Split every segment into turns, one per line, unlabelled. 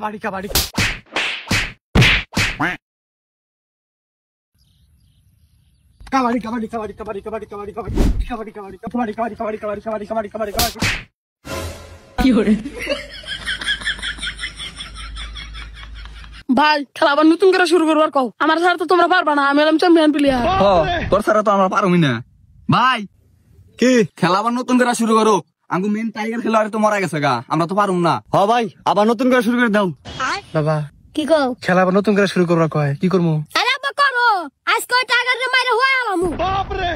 কাবাডি কাবাডি কাবাডি কাবাডি কাবাডি কাবাডি কাবাডি কাবাডি কাবাডি কাবাডি কাবাডি কাবাডি কাবাডি কাবাডি কাবাডি কাবাডি কাবাডি কাবাডি কাবাডি কি হরে ভাই খেলা আবার নতুন করে শুরু করবার কও আমার স্যার তো তোমরা পারবা না আমি হলাম চ্যাম্পিয়ন প্লেয়ার
তোর স্যার তো আমরা পারবই না ভাই কি খেলা আবার নতুন করে শুরু করো আমগো মেন টাইগার খেলোয়াড় তো মারা গেছে গা আমরা তো পারুম না
হ ভাই আবার নতুন করে শুরু করে দাও বাবা
কি কও
খেলা আবার নতুন করে শুরু করবার কয় কি করবো
আরে আব্বা করো আজকে টাইগার রে মাইরে হয়ে আলামু
বাপ রে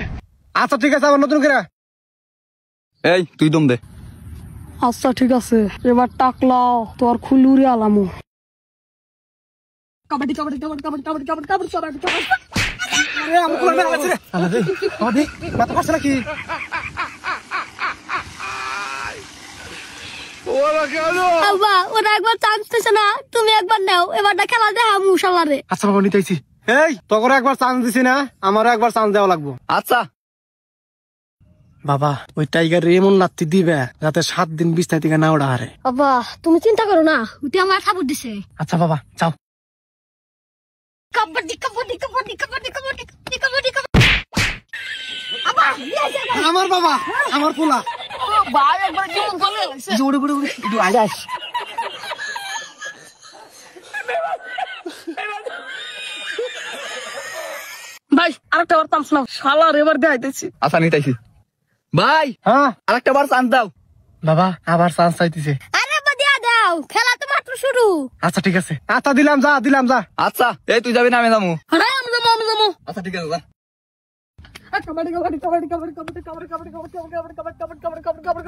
আচ্ছা ঠিক আছে আবার নতুন করে
এই তুই দম দে
আচ্ছা ঠিক আছে এবার টাকলাও তোর খুলুরি আলামু কাবাডি কাবাডি কাবাডি কাবাডি কাবাডি কাবাডি কাবাডি কাবাডি কাবাডি
আরে আমি কোন মেলা আছে রে আরে কাবাডি মাথা পারছ নাকি ওরা কেন
আব্বা ওরা একবার চান্স দিছে না তুমি একবার নাও এবারটা খেলা দেখামু শালারে
আচ্ছা বাবা নিতেছি এই তোকে একবার চান্স দিছি না আমারও একবার চান্স দেওয়া লাগবো
আচ্ছা
বাবা ওই টাইগার এমন লাত্তি দিবে যাতে 7 দিন বিছনা থেকে না ওড়া হারে
আব্বা তুমি চিন্তা করো না উঠে আমার সাপোর্ট দিছে
আচ্ছা বাবা যাও
কাবাডি কাবাডি কাবাডি কাবাডি কাবাডি কাবাডি কাবাডি আব্বা
আমার বাবা আমার পোলা
ভাই একবার কি বলে
জোরে বড় একটু আগে আস
ভাই আরেকটা বার চান্স নাও শালার এবার দেখাইতেছি
আচ্ছা নিতাইছি ভাই
হ্যাঁ
আরেকটা বার চান্স দাও
বাবা আবার চান্স চাইতেছে
আরে বাদিয়া দাও খেলা তো মাত্র শুরু
আচ্ছা ঠিক আছে আচ্ছা দিলাম যা
আচ্ছা এই তুই যাবি না আমি যাবো
আরে আমি যাবো
আচ্ছা ঠিক আছে যা
কাবাডি কাবাডি কাবাডি কাবাডি কাবাডি কাবাডি কাবাডি কাবাডি কাবাডি কাবাডি কাবাডি কাবাডি কাবাডি কাবাডি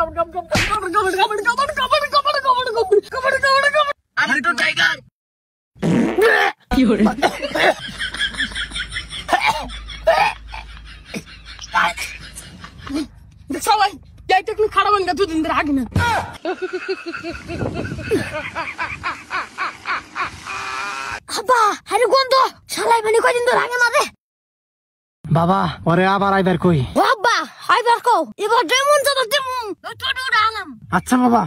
কাবাডি কাবাডি
আমি তো টাইগার
কি হরে সবাই যাইতে একটু খারাপ না দুদিন ধরে আগে না আব্বা আরে গন্ধ শালাই মানে কয়দিন ধরে আগে না রে
বাবা ওরে আবার আইবার কই
ও আব্বা আইবার কও এবার যেমন যাবে তেমন ছোট আলাম
আচ্ছা বাবা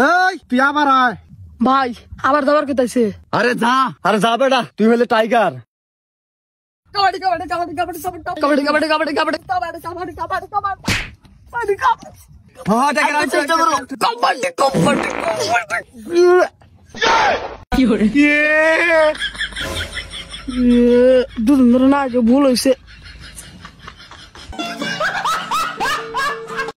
এই তুই আবার আয়
ভাই আবার যাবার কেতাইছে
আরে যা বেটা তুই হলে টাইগার
কাবাডি কাবাডি কাবাডি কাবাডি কাবাডি কাবাডি কাবাডি কাবাডি কাবাডি কাবাডি কাবাডি কাবাডি কাবাডি
হ্যাঁ টাইগার আমি চেষ্টা করব
কাবাডি কাবাডি কি হরে দুদিন ধরে না ভুল হয়েছে